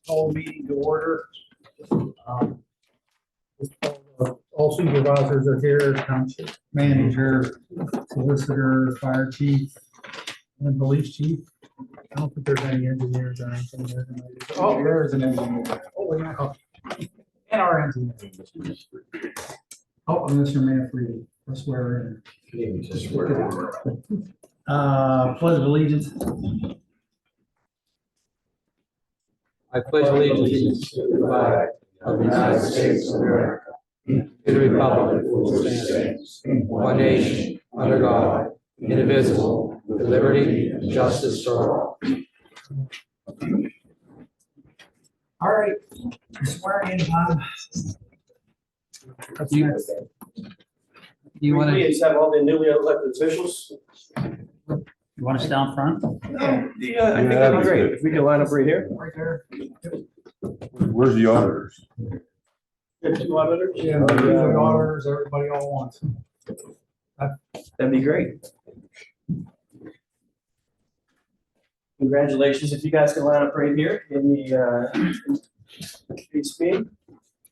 Call meeting to order. Um, All supervisors are here, township manager, solicitor, fire chief, and police chief. I don't think there's any engineers or anything there tonight. Oh, there is an engineer. Oh, yeah. And our engineer. Oh, and Mr. Manfredi, I swear in. Pledge of allegiance. I pledge allegiance to the flag of the United States of America, to the republic which stands one nation, under God, indivisible, with liberty and justice for all. All right, swearing in time. That's next. You want to? Please have all the newly elected officials. You want us down front? Yeah, I think that'd be great. If we can line up right here. Right there. Where's the auditors? You have two auditors? Yeah, the auditors, everybody all wants. That'd be great. Congratulations. If you guys can line up right here in the speed.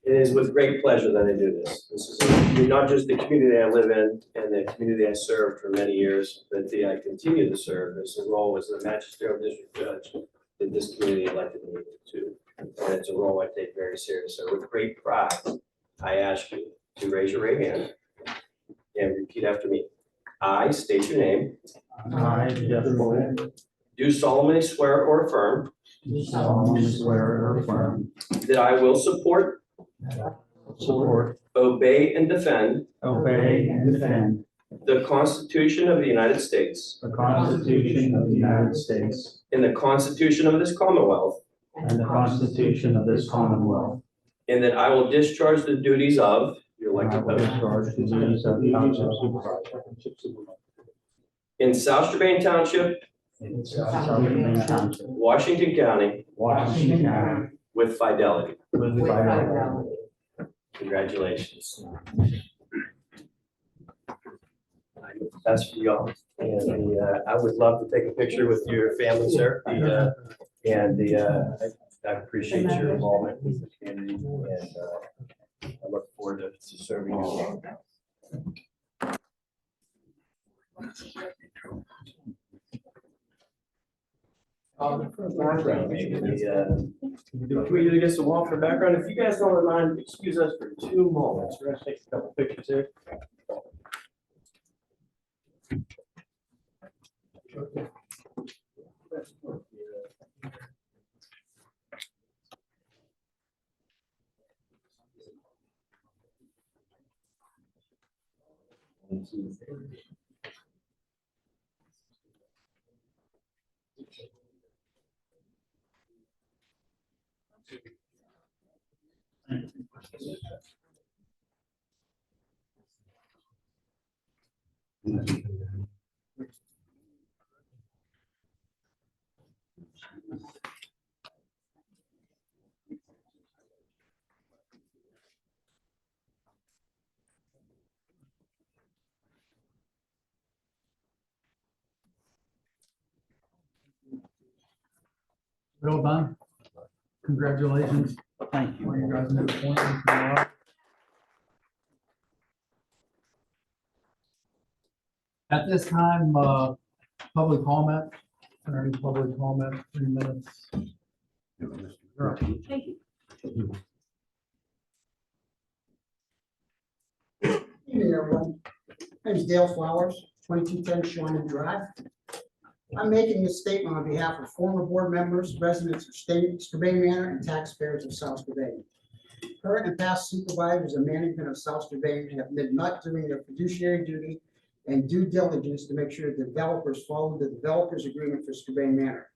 It is with great pleasure that I do this. This is not just the community I live in and the community I served for many years, but I continue to serve as a role as the magisterial district judge that this community elected me to. And it's a role I take very seriously. So with great pride, I ask you to raise your right hand and repeat after me. I state your name. I, Jeff Boyd, Do solemnly swear or affirm do solemnly swear or affirm that I will support, support, obey, and defend obey, and defend the Constitution of the United States the Constitution of the United States and the Constitution of this Commonwealth, and the Constitution of this Commonwealth. and that I will discharge the duties of your I elected will official discharge the duties of township supervisor in South Strabane Township, in South Strabane Township, Washington County, Washington County, with fidelity. with fidelity. Congratulations. That's for y'all. And I would love to take a picture with your family, sir. I appreciate your involvement with the community, and I look forward to serving you. Background, maybe can we do against the wall for background? If you guys don't mind, excuse us for 2 moments. We're gonna take a couple pictures here. Well done. Congratulations. Thank you. You guys made a point. At this time, public comment, or any public comment, 3 minutes. You're up. Thank you. Evening, everyone. My name is Dale Flowers, 2210 Shawnee Drive. I'm making this statement on behalf of former board members, residents of Strabane Manor, and taxpayers of South Strabane. Current and past supervisors and management of South Strabane have been not doing their fiduciary duty and due diligence to make sure developers follow the developers agreement for Strabane Manor.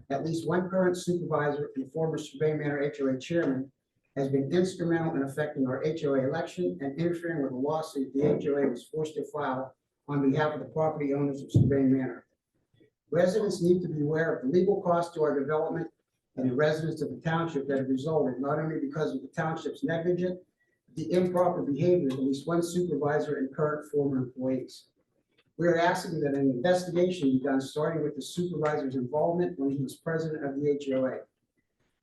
At least one current supervisor and former Strabane Manor HOA chairman has been instrumental in affecting our HOA election and interfering with a lawsuit the HOA was forced to file on behalf of the property owners of Strabane Manor. Residents need to be aware of the legal costs to our development and the residents of the township that have resulted not only because of the township's negligent, the improper behavior of at least one supervisor and current former employees. We are asking that an investigation be done starting with the supervisor's involvement when he was president of the HOA.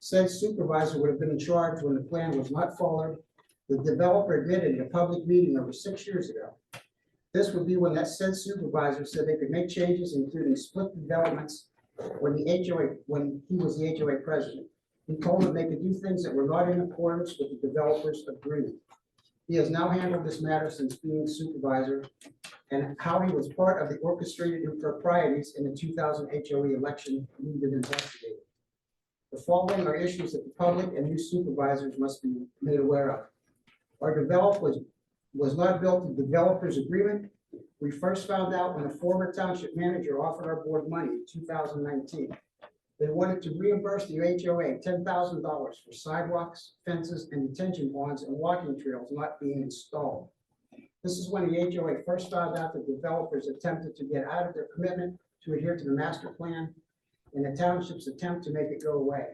Said supervisor would have been in charge when the plan was not followed. The developer admitted in a public meeting over 6 years ago. This would be when that said supervisor said they could make changes, including split developments, when he was the HOA president. He told them they could do things that were not in accordance with the developer's agreement. He has now handled this matter since being supervisor, and how he was part of the orchestrated improprieties in the 2000 HOA election needed investigated. The following are issues that the public and new supervisors must be made aware of. Our developer was not built to developer's agreement. We first found out when a former township manager offered our board money in 2019. They wanted to reimburse the HOA $10,000 for sidewalks, fences, and detention ponds and walking trails not being installed. This is when the HOA first found out that developers attempted to get out of their commitment to adhere to the master plan and the township's attempt to make it go away.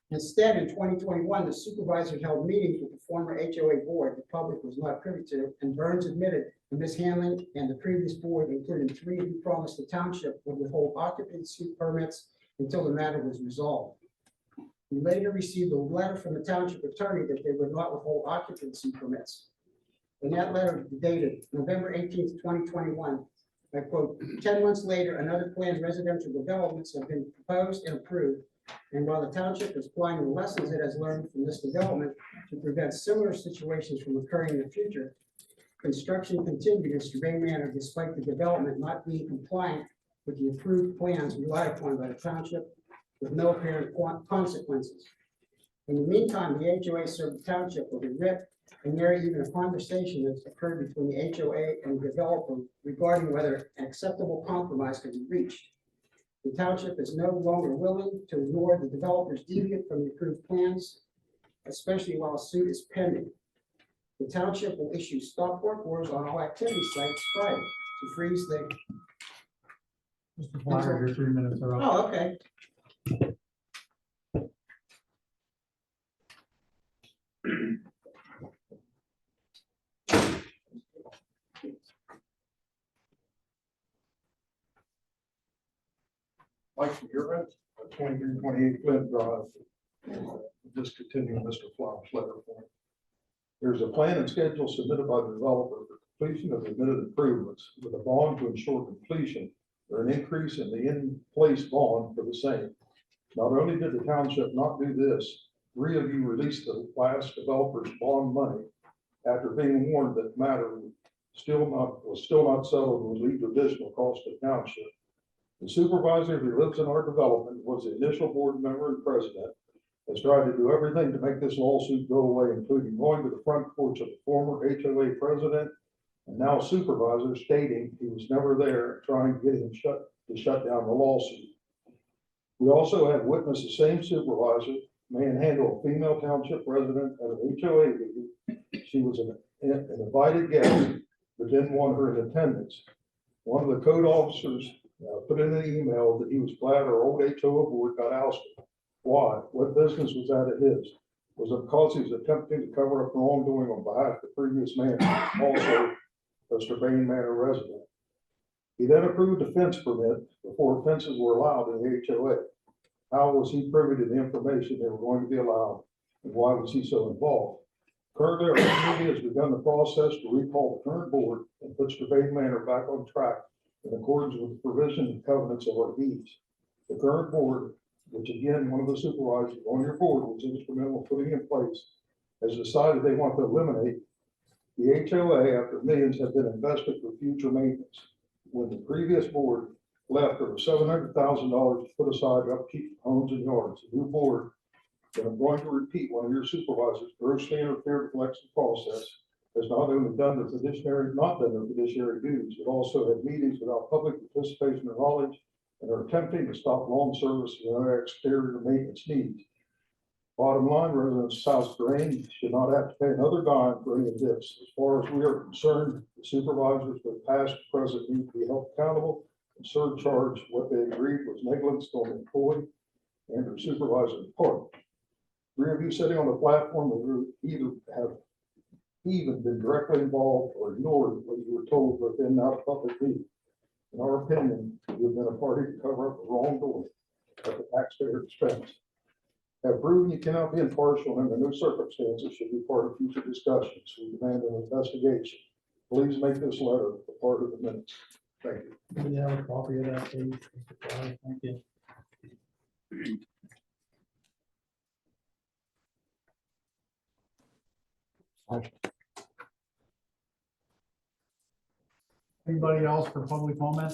Instead, in 2021, the supervisors held meetings with the former HOA board the public was not privy to, and Burns admitted the mishandling, and the previous board, including 3 who promised the township would withhold occupancy permits until the matter was resolved. We later received a letter from the township attorney that they would not withhold occupancy permits. In that letter dated November 18th, 2021, I quote, 10 months later, another planned residential developments have been proposed and approved. And while the township is applying the lessons it has learned from this development to prevent similar situations from occurring in the future, construction continued in Strabane Manor despite the development not being compliant with the approved plans relied upon by the township with no apparent consequences. In the meantime, the HOA served the township with a writ, and there even a conversation has occurred between the HOA and the developer regarding whether an acceptable compromise can be reached. The township is no longer willing to ignore the developers deviate from the approved plans, especially while a suit is pending. The township will issue stop work orders on all activity sites Friday to freeze the. Mr. Flyer, your 3 minutes are up. Oh, okay. Mike from your end, 2328 Flint Drive. Just continuing Mr. Flowers' letter for me. There's a plan and schedule submitted by the developer for completion of admitted improvements with a bond to ensure completion or an increase in the in-place bond for the same. Not only did the township not do this, 3 of you released the last developer's bond money after being warned that the matter was still not settled and would lead to additional cost to the township. The supervisor who lives in our development was the initial board member and president, has tried to do everything to make this lawsuit go away, including going to the front porch of the former HOA president and now supervisor stating he was never there, trying to get him to shut down the lawsuit. We also have witnessed the same supervisor manhandle a female township resident at an HOA meeting. She was an invited guest, but didn't want her in attendance. One of the code officers put in an email that he was glad our old HOA board got ousted. Why? What business was that of his? Was it because he was attempting to cover up wrongdoing on behalf of the previous man, also a Strabane Manor resident? He then approved a fence permit before fences were allowed in the HOA. How was he privy to the information they were going to be allowed, and why was he so involved? Currently, our committee has begun the process to recall the current board and put Strabane Manor back on track in accordance with the provisions and covenants of our deeds. The current board, which again, one of the supervisors on your board was instrumental in putting in place, has decided they want to eliminate the HOA after millions have been invested for future maintenance. When the previous board left, there was $700,000 to put aside to upkeep homes and yards. The new board, and I'm going to repeat, one of your supervisors grossly interfered with the election process, has not only not done their fiduciary duties, but also had meetings without public participation or knowledge, and are attempting to stop lawn service and other exterior maintenance needs. Bottom line, residents of South Strabane should not have to pay another dime for any of this. As far as we are concerned, the supervisors, both past and present, need to be held accountable and surcharged. What they agreed was negligence on the employee and their supervisor's part. 3 of you sitting on the platform either have even been directly involved or ignored what you were told within that public meeting. In our opinion, you've been a party to cover up the wrongdoing at the taxpayer expense. have proven you cannot be impartial and the new circumstances should be part of future discussions. We demand an investigation. Please make this letter a part of the minutes. Thank you. Do you have a copy of that, please? Thank you. Anybody else for public comment?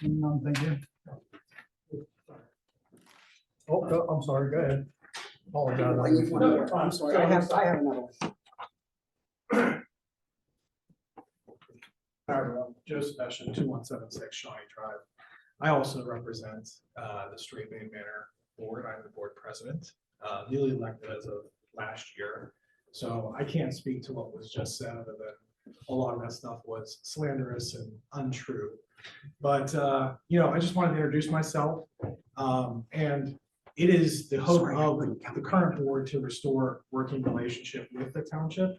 None, thank you. Oh, I'm sorry, go ahead. Apologize. No, I'm sorry, I have another one. Hi, everyone. Joe Sebastian, 2176 Shawnee Drive. I also represent the Straight Main Manor Board. I'm the board president, newly elected as of last year. So I can't speak to what was just said, other than a lot of that stuff was slanderous and untrue. But, I just wanted to introduce myself. And it is the hope of the current board to restore working relationship with the township.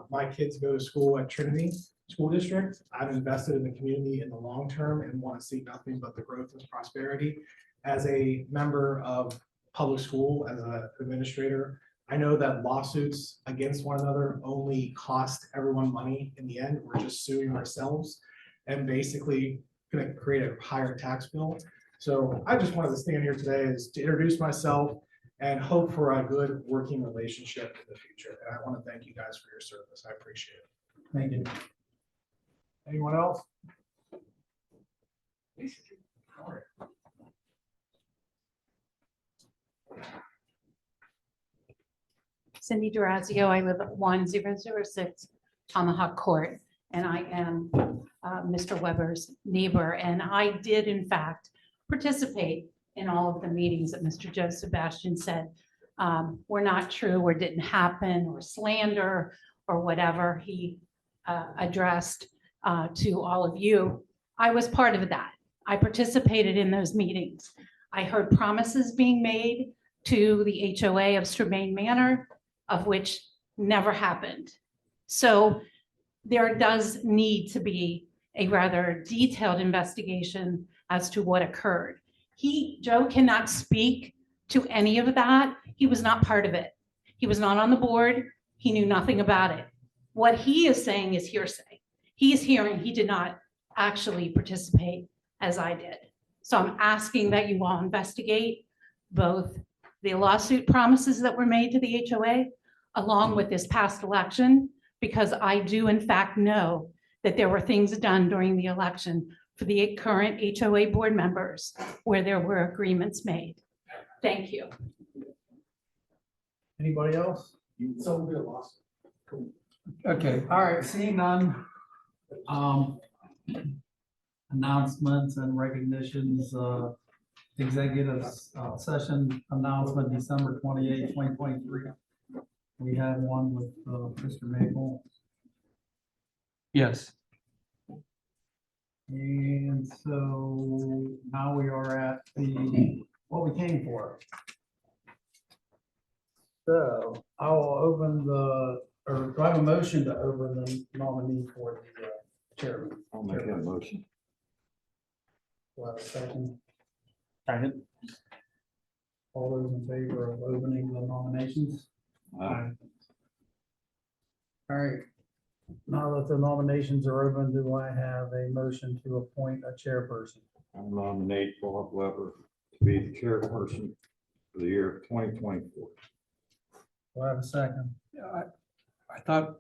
My kids go to school at Trinity School District. I've invested in the community in the long term and want to see nothing but the growth and prosperity. As a member of public school, as an administrator, I know that lawsuits against one another only cost everyone money in the end. We're just suing ourselves and basically going to create a higher tax bill. So I just wanted to stand here today is to introduce myself and hope for a good working relationship in the future. And I want to thank you guys for your service. I appreciate it. Thank you. Anyone else? Cindy Durazio. I live at 1006 Tomahawk Court, and I am Mr. Weber's neighbor. And I did, in fact, participate in all of the meetings that Mr. Joe Sebastian said were not true or didn't happen, or slander or whatever he addressed to all of you. I was part of that. I participated in those meetings. I heard promises being made to the HOA of Strabane Manor, of which never happened. So there does need to be a rather detailed investigation as to what occurred. Joe cannot speak to any of that. He was not part of it. He was not on the board. He knew nothing about it. What he is saying is hearsay. He is hearing he did not actually participate as I did. So I'm asking that you all investigate both the lawsuit promises that were made to the HOA along with this past election, because I do in fact know that there were things done during the election for the current HOA board members where there were agreements made. Thank you. Anybody else? So we'll be a lawsuit. Cool. Okay, all right, seeing none. Announcements and recognitions, executive session announcement, December 28, 2023. We had one with Mr. Maple. Yes. And so now we are at what we came for. So I will open or do I have a motion to open the nominee for the chairman? I'll make that motion. Do I have a second? Second. All those in favor of opening the nominations? I All right. Now that the nominations are open, do I have a motion to appoint a chairperson? nominate Bob Weber to be the chairperson for the year 2024. Do I have a second? I thought,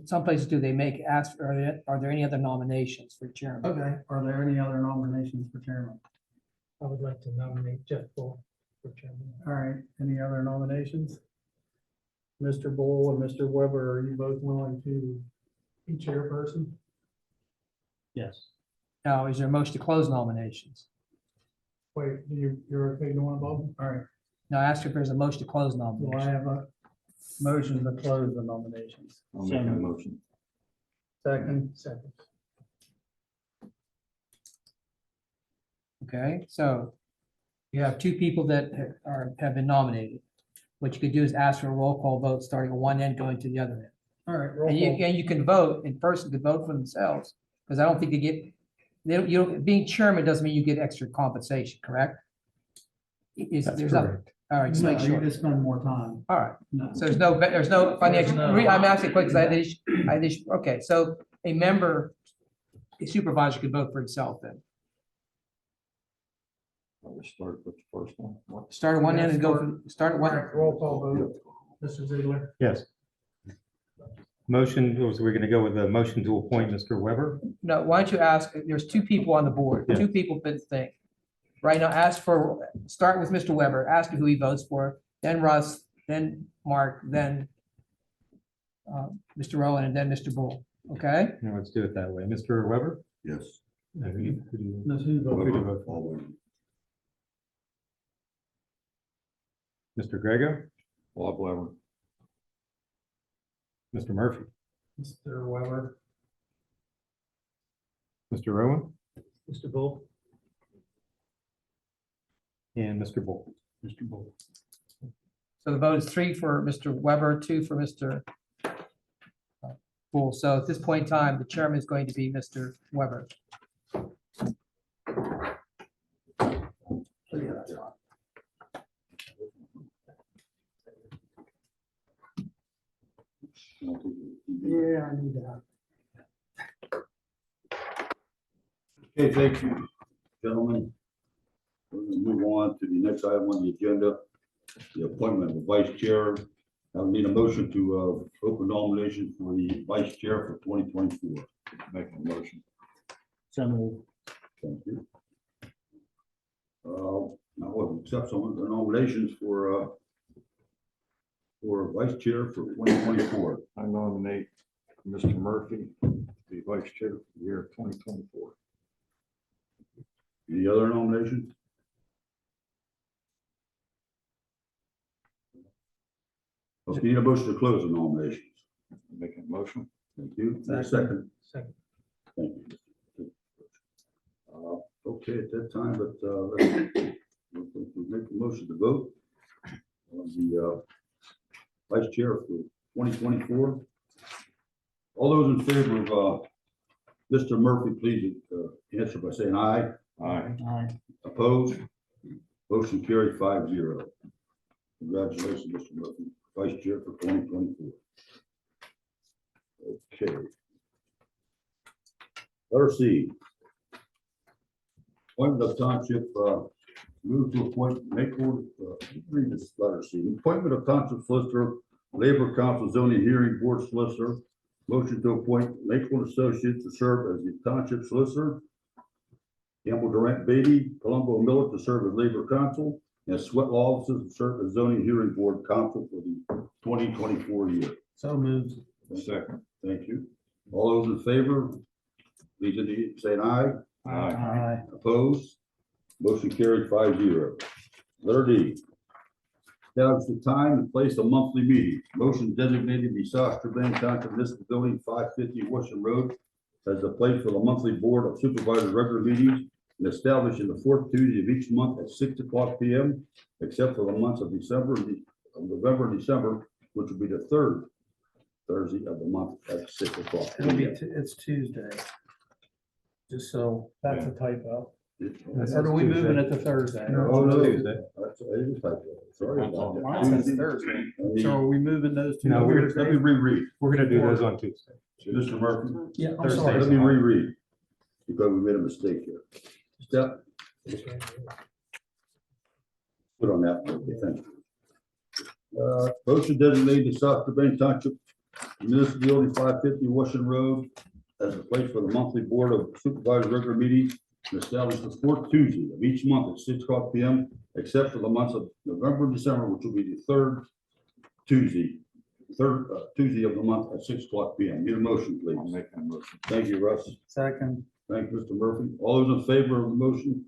some places do they are there any other nominations for chairman? Okay, are there any other nominations for chairman? I would like to nominate Jeff Bull for chairman. All right, any other nominations? Mr. Bull and Mr. Weber, are you both willing to be chairperson? Yes. Now, is there a motion to close nominations? Wait, you're okay doing both? All right, Now, ask if there's a motion to close do I nominations. have a motion to close the nominations? I'll make that motion. Second? Okay, so you have two people that have been nominated. What you could do is ask for a roll call vote, starting at one end, going to the other end. All right, roll And call. you can vote, in person could vote for themselves, because I don't think they get being chairman doesn't mean you get extra compensation, correct? That's There's not- correct. All right, just No, make you sure. just spend more time. All right, No. so there's no financial, There's no- I'm asking quick, because I had this, okay, so a member, a supervisor could vote for himself then. I'll start with the first one. Start at one end and go, start at one. Roll call vote. Mr. Ziegler. Yes. Motion, was we gonna go with the motion to appoint Mr. Weber? No, why don't you ask, there's two people on the board, Yeah. two people for the thing. Right now, start with Mr. Weber, ask him who he votes for, then Russ, then Mark, then Mr. Rowan, and then Mr. Bull, okay? No, let's do it that way. Mr. Weber? Yes. Who do you- Ms. Hugo. who do you vote for? Mr. Grego? Bob Weber. Mr. Murphy? Mr. Weber. Mr. Rowan? Mr. Bull. And Mr. Bull. Mr. Bull. So the vote is 3 for Mr. Weber, 2 for Mr. Bull. So at this point in time, the chairman is going to be Mr. Weber. Yeah, I need that. Okay, thank you, gentlemen. We're gonna move on to the next item on the agenda, the appointment of a vice chair. I need a motion to open nomination for the vice chair for 2024. Make a motion. So moved. Thank you. Now we'll accept some of the nominations for vice chair for 2024. I nominate Mr. Murphy to be vice chair for the year of 2024. Any other nominations? Let's need a motion to close the nominations. Make a motion. Thank you. Second. Second. Thank you. Okay, at that time, but we'll make a motion to vote on the vice chair for 2024. All those in favor of Mr. Murphy, please answer by saying aye. Aye. Aye. Opposed? Motion carried 5-0. Congratulations, Mr. Murphy, vice chair for 2024. Okay. Letter C. Appointment of township, move to appoint, read this letter C. Appointment of township solicitor, labor council zoning hearing board solicitor. Motion to appoint Lakewood Associates to serve as the township solicitor. Campbell Durant Beatty, Colombo Miller to serve as labor counsel, and Sweat Law Offices to serve as zoning hearing board counsel for the 2024 year. So moved. Second. Thank you. All those in favor, please indicate saying aye. Aye. Opposed? Motion carried 5-0. Letter D. Establish the time and place of monthly meeting. Motion designated the South Strabane Township Municipal Building, 550 Washington Road, as the place for the monthly board of supervisors regular meetings, and established in the fourth Tuesday of each month at 6:00 p.m., except for the months of November and December, which will be the third Thursday of the month at 6:00 It'll be, p.m. it's Tuesday. Just so, that's a typo. It's- Or are we moving it to Thursday? Oh, no. Tuesday. That's it is typo. Sorry about that. Mine says Thursday. Let me- So are we moving those two? No, we're- Thursdays? Let me reread. We're gonna do those on Tuesday. Mr. Murphy, Yeah, I'm Thursday. sorry. let me reread, because we made a mistake here. Step. Put on that, okay, thank you. Motion designated the South Strabane Township Municipal Building, 550 Washington Road, as a place for the monthly board of supervisors regular meetings, and established the fourth Tuesday of each month at 6:00 p.m., except for the months of November and December, which will be the third Tuesday of the month at 6:00 p.m. Need a motion, I'll please. make that motion. Thank you, Russ. Second. Thank you, Mr. Murphy. All those in favor of the motion,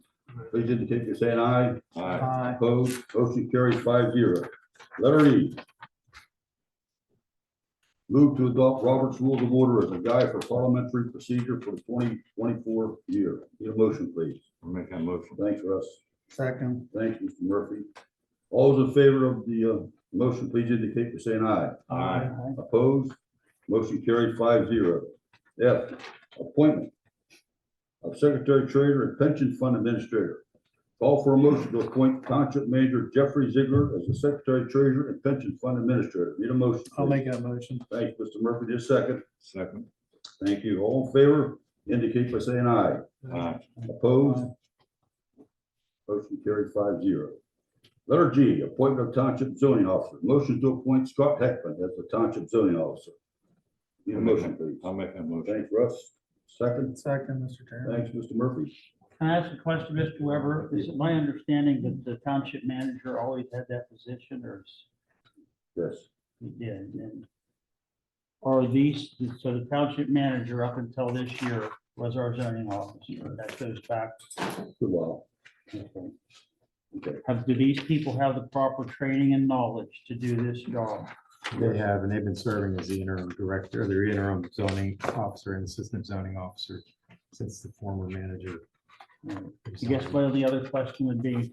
please indicate by saying aye. Aye. Aye. Opposed, motion carries 5-0. Letter E. Move to adopt Robert's Rules of Order as a guide for parliamentary procedure for the 2024 year. Need a motion, please. I'll make that motion. Thanks, Russ. Second. Thanks, Mr. Murphy. All those in favor of the motion, please indicate by saying aye. Aye. Opposed, motion carried 5-0. F, appointment of Secretary Treasurer and Pension Fund Administrator. Call for a motion to appoint Township Manager Jeffrey Ziegler as the Secretary Treasurer and Pension Fund Administrator. Need a motion? I'll please? make that motion. Thanks, Mr. Murphy. Just a second. Second. Thank you. All in favor, indicate by saying aye. Aye. Opposed? Motion carried 5-0. Letter G, appointment of Township Zoning Officer. Motion to appoint Scott Heckman as the Township Zoning Officer. Need a motion, please. I'll make that motion. Thanks, Russ. Second. Second, Mr. Chairman. Thanks, Mr. Murphy. Can I ask a question, Mr. Weber? Is it my understanding that the township manager always had that position, or is Yes. he did? And are these, so the township manager up until this year was our zoning officer? That goes back. Good while. Okay. Do these people have the proper training and knowledge to do this job? They have, and they've been serving as the interim director, the interim zoning officer and assistant zoning officer since the former manager. I guess my only other question would be,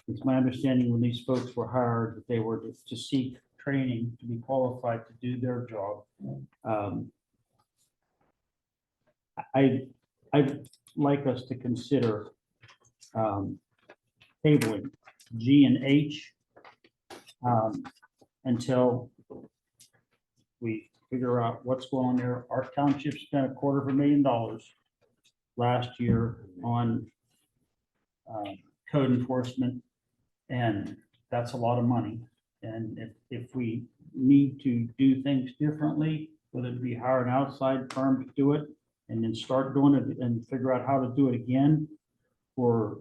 it's my understanding when these folks were hired, that they were to seek training to be qualified to do their job. I'd like us to consider tabling G and H until we figure out what's going on there. Our township spent $250,000 last year on code enforcement, and that's a lot of money. And if we need to do things differently, whether it be hire an outside firm to do it and then start doing it and figure out how to do it again, or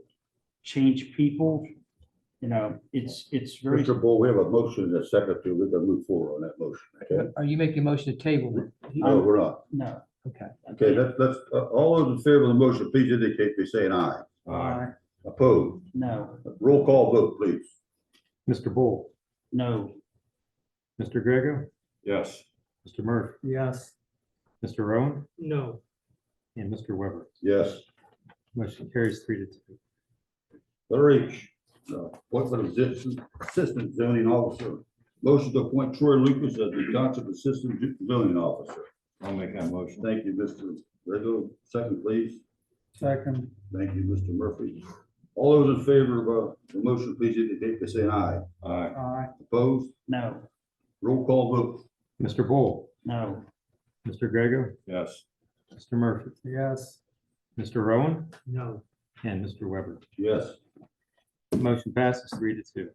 change people, you know, it's very. Mr. Bull, we have a motion and a second. We're gonna move forward on that motion. Okay? Are you making a motion to table it? No, we're not. No. Okay. Okay, let's, all those in favor of the motion, please indicate by saying aye. Aye. Opposed? No. Roll call vote, please. Mr. Bull, No. Mr. Grego, Yes. Mr. Murphy, Yes. Mr. Rowan, No. and Mr. Weber. Yes. Motion carries 3-2. Letter H, appointment of assistant zoning officer. Motion to appoint Troy Lucas as the township assistant zoning officer. I'll make that motion. Thank you, Mr. Rego. Second, please. Second. Thank you, Mr. Murphy. All those in favor of the motion, please indicate by saying aye. Aye. Aye. Opposed? No. Roll call vote. Mr. Bull, No. Mr. Grego, Yes. Mr. Murphy, Yes. Mr. Rowan, No. and Mr. Weber. Yes. Motion passes 3-2.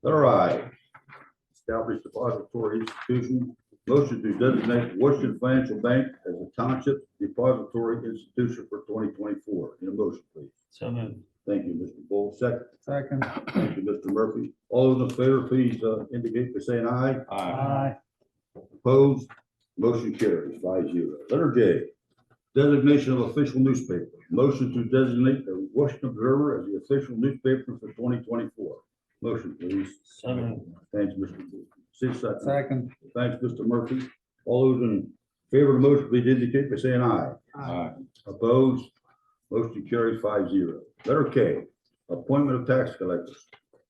Letter I, establish depository institution. Motion to designate Washington Financial Bank as a township depository institution for 2024. Need a motion, please. So moved. Thank you, Mr. Bull. Second. Second. Thank you, Mr. Murphy. All those in favor, please indicate by saying aye. Aye. Aye. Opposed? Motion carries 5-0. Letter J, designation of official newspaper. Motion to designate the Washington Observer as the official newspaper for 2024. Motion, please. So moved. Thanks, Mr. Bull. 6 seconds. Second. Thanks, Mr. Murphy. All those in favor of the motion, please indicate by saying aye. Aye. Opposed? Motion carries 5-0. Letter K, appointment of tax collectors.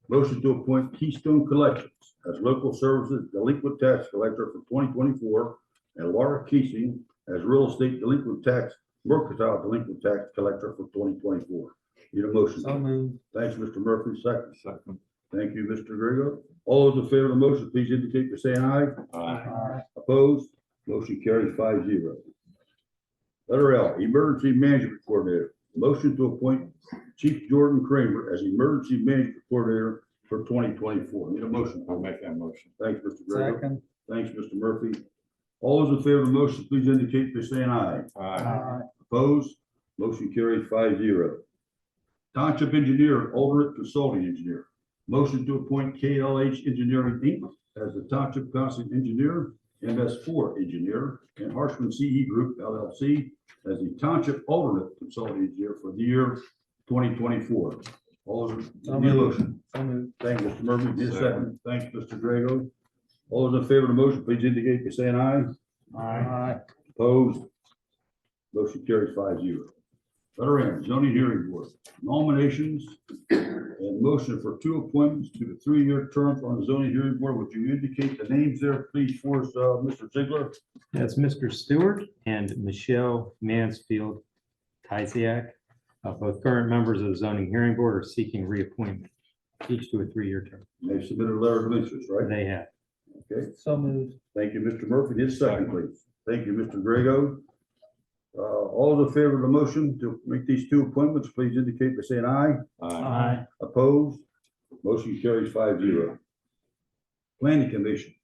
Motion to appoint Keystone Collections as local services delinquent tax collector for 2024 and Laura Keesing as real estate delinquent tax, mercantile delinquent tax collector for 2024. Need a motion? So moved. Thanks, Mr. Murphy. Second. Second. Thank you, Mr. Grego. All those in favor of the motion, please indicate by saying aye. Aye. Aye. Opposed? Motion carries 5-0. Letter L, Emergency Management Coordinator. Motion to appoint Chief Jordan Kramer as Emergency Management Coordinator for 2024. Need a motion? I'll make that motion. Thanks, Mr. Grego. Second. Thanks, Mr. Murphy. All those in favor of the motion, please indicate by saying aye. Aye. Aye. Opposed? Motion carries 5-0. Township Engineer, alternate consulting engineer. Motion to appoint KLH Engineering Inc. as the Township Consulting Engineer, MS4 Engineer, and Harshman CE Group LLC as the Township Alternate Consulting Engineer for the year 2024. All those, need a motion? So moved. Thank you, Mr. Murphy. Need a second? Thanks, Mr. Grego. All those in favor of the motion, please indicate by saying aye. Aye. Opposed? Motion carries 5-0. Letter N, zoning hearing board, nominations and motion for 2 appointments to the 3-year term on the zoning hearing board. Would you indicate the names there, please, for us, Mr. Ziegler? That's Mr. Stewart and Michelle Mansfield. Tysiak. Both current members of the zoning hearing board are seeking reappointment, each to a 3-year term. They submitted a letter of interest, right? They have. Okay, So moved. thank you, Mr. Murphy. Need a second, please. Thank you, Mr. Grego. All those in favor of the motion to make these 2 appointments, please indicate by saying aye. Aye. Opposed? Motion carries 5-0. Planning Commission.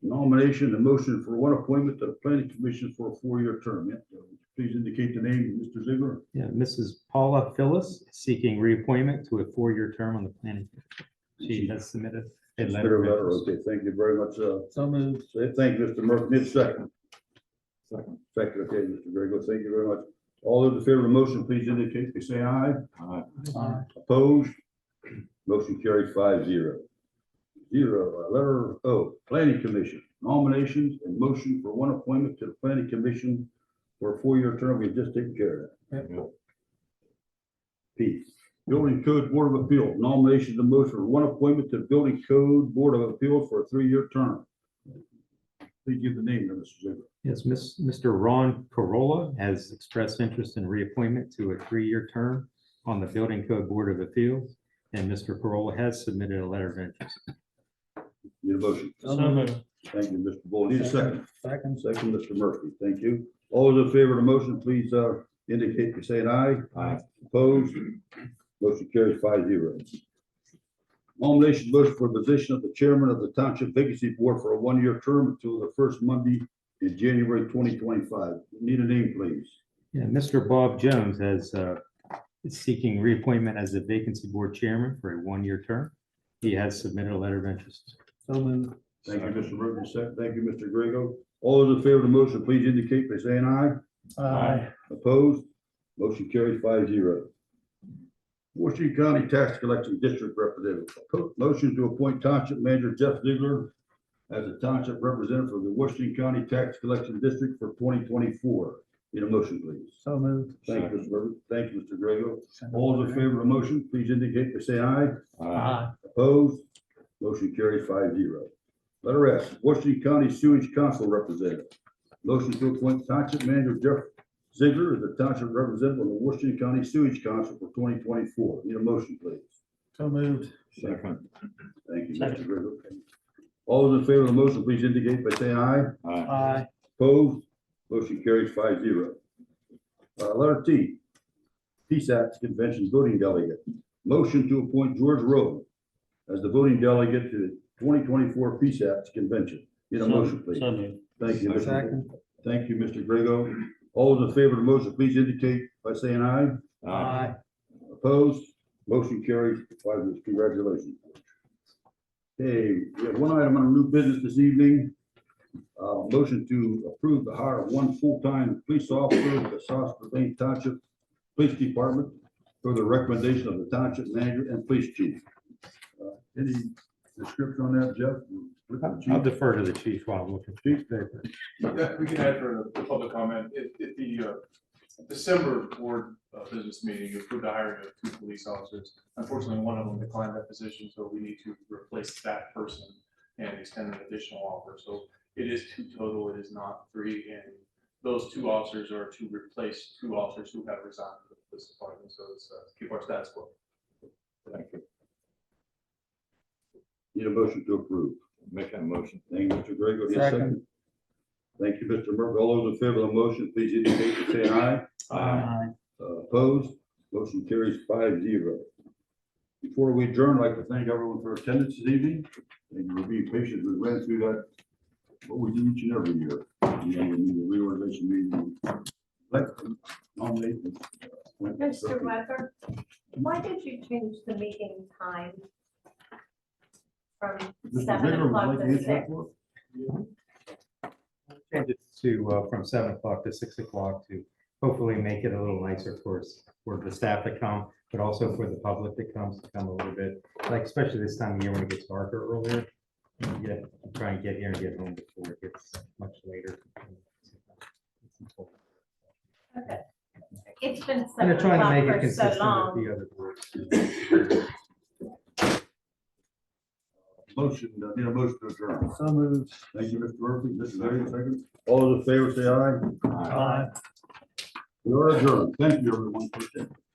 Nomination and motion for 1 appointment to the Planning Commission for a 4-year term. Yeah, please indicate the name, Mr. Ziegler. Yeah, Mrs. Paula Phyllis seeking reappointment to a 4-year term on the planning. She has submitted a letter of interest. Okay, thank you very much. So moved. Thank you, Mr. Murphy. Need a second. Second, okay, Mr. Grego, thank you very much. All those in favor of the motion, please indicate by saying aye. Aye. Opposed? Motion carried 5-0. Letter O, Planning Commission, nominations and motion for 1 appointment to the Planning Commission for a 4-year term. We've just taken care of that. P, Building Code Board of Appeals, nominations and motion for 1 appointment to the Building Code Board of Appeals for a 3-year term. Please give the name, Mr. Ziegler. Yes, Mr. Ron Corolla has expressed interest in reappointment to a 3-year term on the Building Code Board of Appeals, and Mr. Corolla has submitted a letter of interest. Need a motion? So moved. Thank you, Mr. Bull. Need a second? Second. Second, Mr. Murphy. Thank you. All those in favor of the motion, please indicate by saying aye. Aye. Opposed? Motion carries 5-0. Nomination motion for the position of the chairman of the Township Vacancy Board for a 1-year term until the first Monday in January 2025. Need a name, please. Yeah, Mr. Bob Jones is seeking reappointment as the vacancy board chairman for a 1-year term. He has submitted a letter of interest. So moved. Thank you, Mr. Murphy. Second. Thank you, Mr. Grego. All those in favor of the motion, please indicate by saying aye. Aye. Opposed? Motion carries 5-0. Washington County Tax Collection District Representative. Motion to appoint Township Manager Jeff Ziegler as a Township Representative for the Washington County Tax Collection District for 2024. Need a motion, please. So moved. Thank you, Mr. Murphy. Thank you, Mr. Grego. All those in favor of the motion, please indicate by saying aye. Aye. Opposed? Motion carries 5-0. Letter S, Washington County Sewage Council Representative. Motion to appoint Township Manager Jeff Ziegler as the Township Representative of the Washington County Sewage Council for 2024. Need a motion, please. So moved. Second. Thank you, Mr. Grego. All those in favor of the motion, please indicate by saying aye. Aye. Opposed? Motion carries 5-0. Letter T, Peace Act Convention Voting Delegate. Motion to appoint George Rowe as the voting delegate to the 2024 Peace Act Convention. Need a motion, please. So moved. Thank you, Mr. Second. Thank you, Mr. Grego. All those in favor of the motion, please indicate by saying aye. Aye. Opposed? Motion carries 5. Congratulations. Okay, we have 1 item on new business this evening. Motion to approve the hire of 1 full-time police officer at the South Plain Township Police Department for the recommendation of the township manager and police chief. Any description on that, Jeff? I'll defer to the chief while I'm looking. Chief? Yeah, we can add for the public comment, at the December board business meeting, you approved the hiring of 2 police officers. Unfortunately, one of them declined that position, so we need to replace that person and extend an additional offer. So it is 2 total, it is not 3, and those 2 officers are to replace 2 officers who have resigned from the police department, so it's keep our status quo. Thank you. Need a motion to approve. Make that motion. Thank you, Mr. Grego. Need a second? Thank you, Mr. Murphy. All those in favor of the motion, please indicate by saying aye. Aye. Opposed? Motion carries 5-0. Before we adjourn, I'd like to thank everyone for attendance this evening. Thank you for being patient. We ran through that, what we do each and every year. You know, in the reorganization meeting. Let them nominate. Mr. Weber, why did you change the meeting time from Mr. 7 Ziegler, would o'clock you like to to 6? answer for it? Change it to from 7 o'clock to 6 o'clock to hopefully make it a little nicer for the staff to come, but also for the public that comes to come a little bit, like especially this time of year when it gets darker earlier. Yeah, try and get here and get home before it gets much later. Okay. It's been And 7 they're trying to make it o'clock for so consistent long. with the other boards. Motion, need a motion to adjourn. So moved. Thank you, Mr. Murphy. Mr. Ziegler, second. All those in favor, say aye. Aye. We are adjourned. Thank you, everyone, for attending.